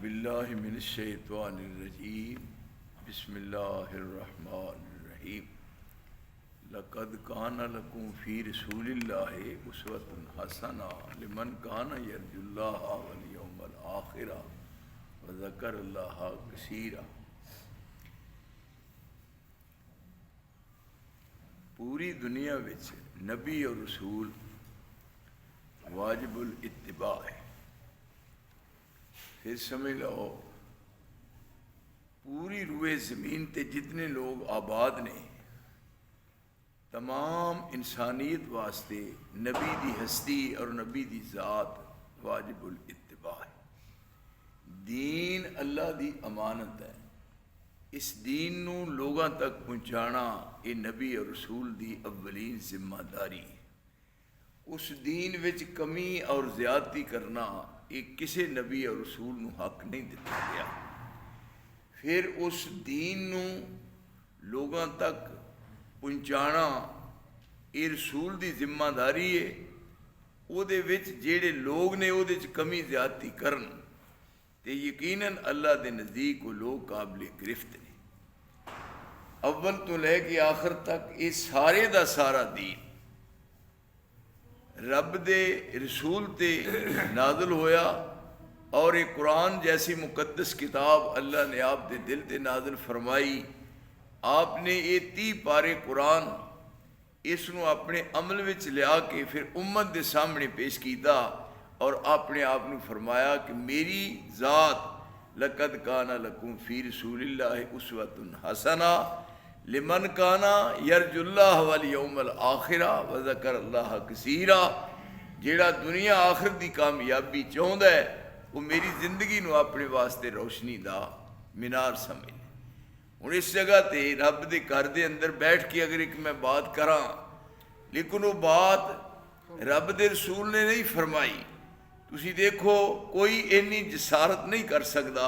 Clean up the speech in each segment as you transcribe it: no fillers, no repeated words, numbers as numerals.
बिल्लाहि मिनश्शैतानिर्रजीम बिस्मिल्लाहिर्रहमानिर्रहीम लक़द कान लकुम फ़ी रसूलिल्लाहि उस्वतुन हसना लिमन कान यरजुल्लाह वल यौमल आखिर व ज़करल्लाह कसीरा। पूरी दुनिया विच नबी और रसूल वाजिबुल इत्तिबा है। फिर समझ लो पूरी रूए ज़मीन ते जितने लोग आबाद ने तमाम इंसानियत वास्ते नबी दी हस्ती और नबी दी ज़ात वाजिबुल इत्तिबा है। दीन अल्लाह दी अमानत है। इस दीन नू लोगों तक पहुँचाना ये नबी और रसूल दी अव्वलीन जिम्मेदारी है। उस दीन विच कमी और ज़्यादती करना ये किसी नबी और रसूल नू हक नहीं दिता गया। फिर उस दीन नू लोगों तक पहुँचाना ये रसूल दी जिम्मेदारी है। उहदे विच जेड़े लोग ने उहदे च कमी ज़्यादती करन ते यकीनन अल्लाह दे नज़दीक वो लोग काबिल गिरफ्त ने। अव्वल तो लैके आखिर तक ये सारे दा सारा दीन रब दे रसूल ते नाज़िल होया और ये कुरान जैसी मुकद्दस किताब अल्लाह ने आप दे दिल ते नाज़िल फरमाई। आपने ये 30 पारे कुरान इसनू अपने अमल विच लिया के फिर उम्मत दे सामने पेश किया और अपने आप नू फरमाया कि मेरी ज़ात लक़द काना लकुम फ़ी रसूलिल्लाहि उस्वतुन हसना लिमन काना यरजुल्लाह वल यौमल आखिरा व ज़करल्लाह कसीरा। जेड़ा दुनिया आखिरत दी कामयाबी चाहुंदा है वो मेरी जिंदगी नू अपने वास्ते रोशनी दा मीनार समझ। हुण इस जगह ते रब दे घर दे अंदर बैठ के अगर एक मैं बात करा लेकिन वो बात रब दे रसूल ने नहीं फरमाई। तुसी देखो कोई इन्नी जसारत नहीं कर सकता,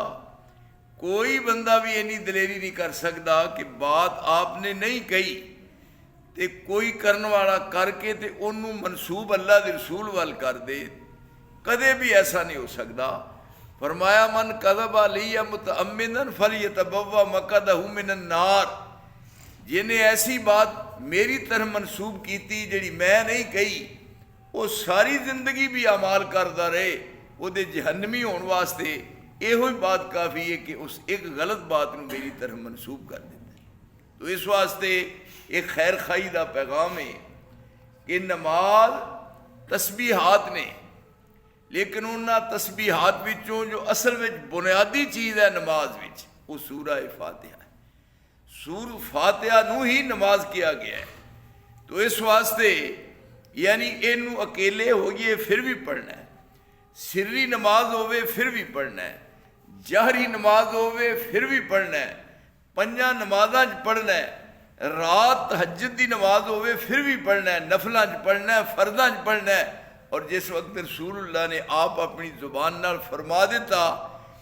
कोई बंदा भी इन्नी दलेरी नहीं कर सकता कि बात आपने नहीं कही ते कोई करने वाला करके ते उन्होंने मनसूब अल्लाह दे रसूल वाल कर दे। कदे भी ऐसा नहीं हो सकता। फरमाया मन कज़ब अलैया मुतअम्मिदन फलयतबव्वा मक़अदहु मिनन नार। जिन्हें ऐसी बात मेरी तरफ मनसूब की थी जिहड़ी मैं नहीं कही वो सारी जिंदगी भी अमाल करता रहे उहदे जहन्नमी होने वास्ते इहो ही बात काफ़ी है कि उस एक गलत बात नूं मेरी तरफ मनसूब कर देता। तो इस वास्ते एक खैर खाई का पैगाम है कि नमाज तस्बीहात ने लेकिन उन्होंने तस्बीहात विचों जो असल में बुनियादी चीज़ है नमाज विच वो सूरा फातिहा है। सूर फातिहा नूं ही नमाज किया गया है। तो इस वास्ते यानी इनू अकेले होइए फिर भी पढ़ना है, सिर्री नमाज होवे फिर भी पढ़ना है, जहरी नमाज होवे फिर भी पढ़ना है, 5 नमाज़ां च पढ़ना है, रात तहज्जुद दी नमाज होवे फिर भी पढ़ना है, नफलां च पढ़ना है, फर्दां च पढ़ना है। और जिस वक्त रसूलुल्लाह ने आप अपनी जुबान नाल फरमा दिता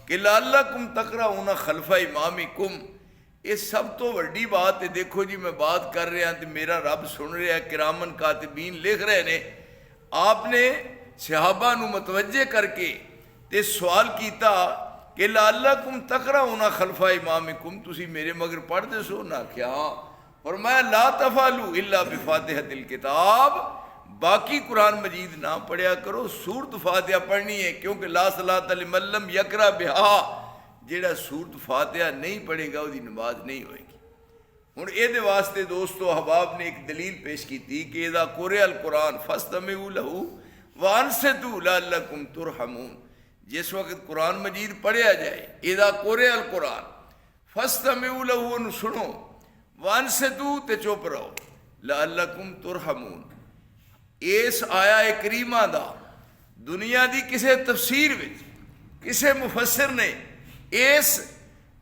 कि लअल्लकुम तक़रऊना खल्फ़ा इमामिकुम, ये सब तो वड्डी बात है। देखो जी मैं बात कर रहा तो मेरा रब सुन रहा है, किरामन कातिबीन लिख रहे ने। आपने सहाबा नू मतवज्जे करके ते सवाल किया कि लअल्लकुम तक़रऊना खल्फ़ा इमामिकुम, तुसी मेरे मगर पढ़ते सो ना क्या? और मैं ला तफ़अलू इल्ला बिफ़ातिहतिल किताब, बाकी कुरान मजीद ना पढ़िया करो, सूरत फातिहा पढ़नी है क्योंकि ला सलात लिमन लम यक़रा बिहा, जेड़ा सूरत फातिहा नहीं पढ़ेगा उसकी नमाज नहीं होएगी। हुण इहदे वास्ते दोस्तों अहबाब ने एक दलील पेश की थी कि इज़ा कुरिअल कुरान फस्तमिऊ लहू व अंसितू लअल्लकुम तुरहमून। जिस वक्त कुरान मजीद पढ़िया जाए इज़ा कुरिअल कुरान फस्तमिऊ लहू, उन्हें सुनो, व अंसितू ते चुप रहो, लअल्लकुम तुरहमून। इस आया करीमा दा दुनिया की किसी तफसीर विच किसी मुफस्सिर ने इस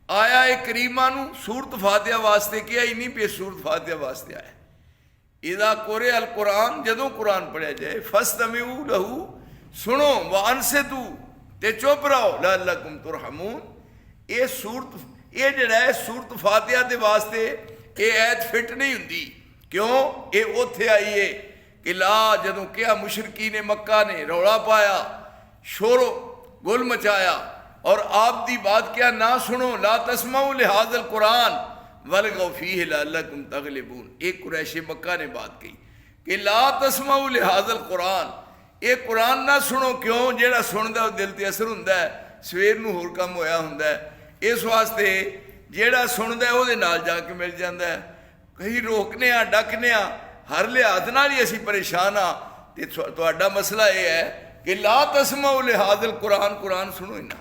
आया करीमा नू सूरत फातिहा वास्ते किया ही नहीं, पे सूरत फातिहा वास्ते आया। इज़ा कुरिअल कुरान, जदों कुरान पढ़िया जाए, फस्तमिऊ लहू, सुनो, व अंसितू ते चुप रहो, लअल्लकुम तुरहमून। ये सूरत ये जिहड़ा है सूरत फातिहा दे वास्ते ये ऐत फिट नहीं हुंदी। क्यों? ये उत्थे आई है कि ला जदों क्या मुशरकी ने मक्का ने रौला पाया, शोर गुल मचाया, और आप दी बात क्या ना सुनो, ला तस्माउ लिहाज़ल कुरान वलगौ फीहि लअल्लकुम तगलिबून। एक कुरैश मक्का ने बात कही कि ला तस्माउ लिहाज़ल कुरान, ये कुरान ना सुनो। क्यों? जेड़ा सुनदा वो दिल ते असर हुंदा है, सवेर नूं होर काम होया हुंदा है। इस वास्ते जेड़ा सुनदा है ओहदे नाल जाके मिल जांदा है। कहीं रोकने आ डकने आ, हर लिहाज नाल ही असीं परेशान आ। ते तुहाडा मसला ये है कि ला तस्माउ लिहाज़ल कुरान, कुरान सुनो ही ना।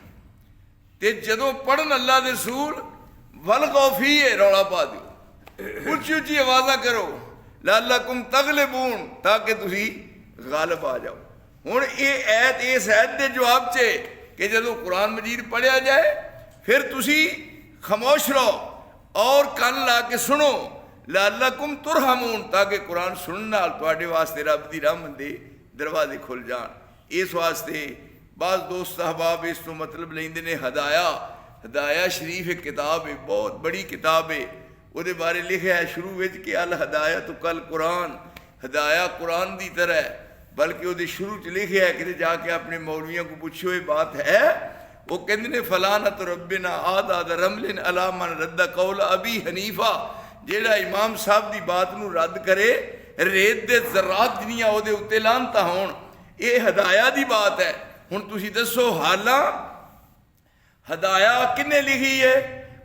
ते जदों पढ़न अल्लाह दे रसूल वलगौ फीहि रौला पा दिओ, उच्ची उच्ची आवाज़ां करो, लअल्लकुम तगलिबून, ताकि तुसी गालिब आ जाओ। हुण ये ऐत इस ऐत दे जवाब च कि जदों कुरान मजीद पढ़िया जाए फिर तुसी खामोश रहो और कन ला के सुनो, लअल्लकुम तुरहमून, ताकि कुरान सुनने नाल तुहाडे वास्ते रब दी रहमत दे दरवाजे खुल जान। इस वास्ते बाज़ दोस्त अहबाब इस तो मतलब लेंदे ने हदाया। हदाया शरीफ एक किताब है, बहुत बड़ी किताब है। उहदे बारे लिखा है शुरू विच कि अल हदाया तो कल कुरान, हदाया कुरान दी तरह है। बल्कि उहदे शुरू च लिखा है कि जाके अपने मौलवियों को पूछो ये बात है। वो कहते ने फलाना तो रब्बिना आद रमलिन अला मन रद्दा कौल अबी हनीफा, जेड़ा इमाम साहब की बात नूं रद्द करे रेत दे ज़रात जिन्नियां उहदे उत्ते लानता होण। ये हदाया दी बात है। हुण तुसीं दसो हालां हदाया किन्ने लिखी है?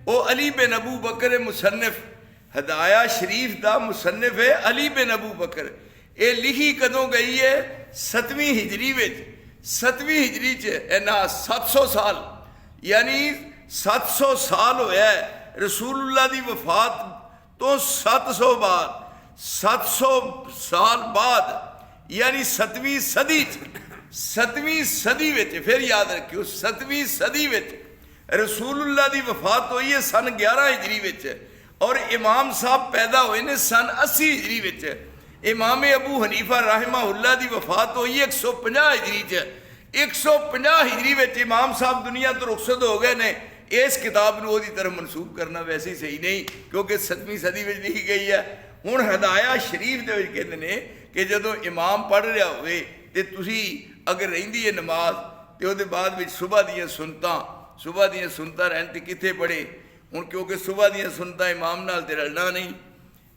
वो अली बिन अबू बकर मुसन्निफ, हदाया शरीफ दा मुसन्निफ है अली बिन अबू बकर। ये लिखी कदों गई है? 7वीं हिजरी विच। 7वीं हिजरी च इन्ना 700 साल, यानी 700 साल होया है रसूलुल्लाह दी वफात तो 700 बाद, 700 साल बाद, यानी 7वीं सदी च, 7वीं सदी विच, फिर याद रखियो 7वीं सदी विच रसूलुल्लाह दी वफात हुई है सन 11 हिजरी विच, और इमाम साहब पैदा हुए ने सन 80 हिजरी विच। इमाम अबू हनीफा रहमहुल्लाह दी वफात हुई 150 हिजरी च। 150 हिजरी विच इमाम साहब दुनिया तो रुखसत हो गए ने। इस किताब नूं ओहदी तरफ मनसूब करना वैसे ही सही नहीं, क्योंकि 7वीं सदी विच लिखी गई है। हुण हदाया शरीफ दे विच कहंदे ने कि जदों इमाम पढ़ रहा होवे ते तुसी अगर रहिंदी है नमाज ते उहदे बाद विच सुबह दियां सुनतां रहन ते कित्थे पढ़े? हुण क्योंकि सुबह दियां सुनतां इमाम नाल ते रलना नहीं,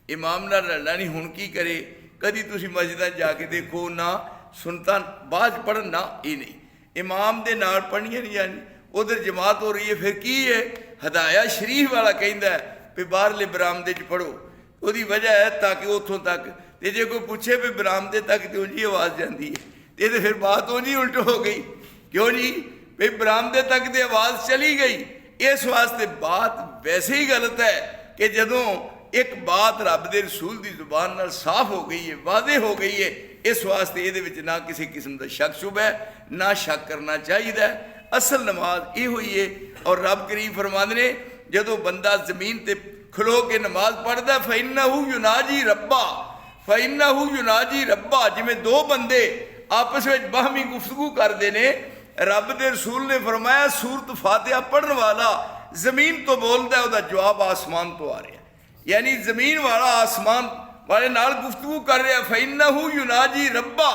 इमाम नाल रलना नहीं। हुण की करे? कदी तुसी मस्जिदां जाके देखो ना सुनतां बाद पढ़न ना, ये नहीं इमाम दे नाल पढ़नियां नहीं जानी, उधर जमात हो रही है। फिर की है? हदाया शरीफ वाला कहंदा है भी बाहरले बरामदे च पढ़ो। ਉਹਦੀ वजह है ताकि उतों तक, तो जे कोई पूछे भी बरामदे तक तो उंजी आवाज़ जाती है, तो फिर बात उंजी उल्ट हो गई। क्यों जी? भाई बरामदे तक तो आवाज़ चली गई। इस वास्ते बात वैसे ही गलत है कि जदों एक बात रब दे रसूल की जुबान नाल साफ हो गई है, वादे हो गई है, इस वास्ते ये ना किसी किस्म का शक शुभ है, ना शक करना चाहिए। असल नमाज ये हुई है। और रब करीम फरमांदे ने जदों बंदा जमीन ते खलो के नमाज पढ़ता फ़इन्नहु युनाजी रब्बा, फ़इन्नहु युनाजी रब्बा, जिमें दो बंदे आपस में बाहमी गुफ्तगू करते ने। रब दे रसूल ने फरमाया सूरत फातिहा पढ़न वाला जमीन तो बोलता है, उसका जवाब आसमान तो आ रहा है, यानी जमीन वाला आसमान वाले नाल गुफ्तगू कर रहा। फ़इन्नहु युनाजी रब्बा,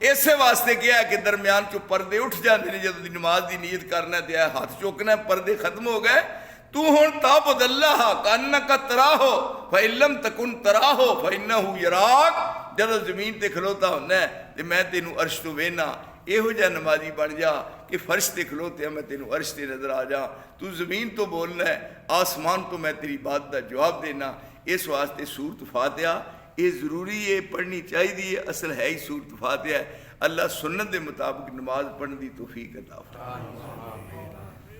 इस वास्ते क्या है कि दरम्यान चो परदे उठ जाते हैं। जब नमाज की नीयत करना तो हाथ चुकना, परदे खत्म हो गए। तू हुण ताबुद अल्लाह कान्नका तराहो फ़इल्लम तकुन तराहो फ़इन्नहु यराक। जदों जमीन ते खलोता होना है तो मैं तेनू अर्श तो वेना, इहो जिहा नमाजी बन जा कि फर्श ते खलोते मैं तेनू अर्श ते नजर आ जा। तू जमीन तो बोलना है, आसमान तो मैं तेरी बात का जवाब देना। इस वास्ते सूरत फातिहा ये जरूरी है, पढ़नी चाहिए। असल है ही सूरत फातिहा है। अल्लाह सुन्नत के मुताबिक नमाज पढ़ने की तौफीक अता फरमाए।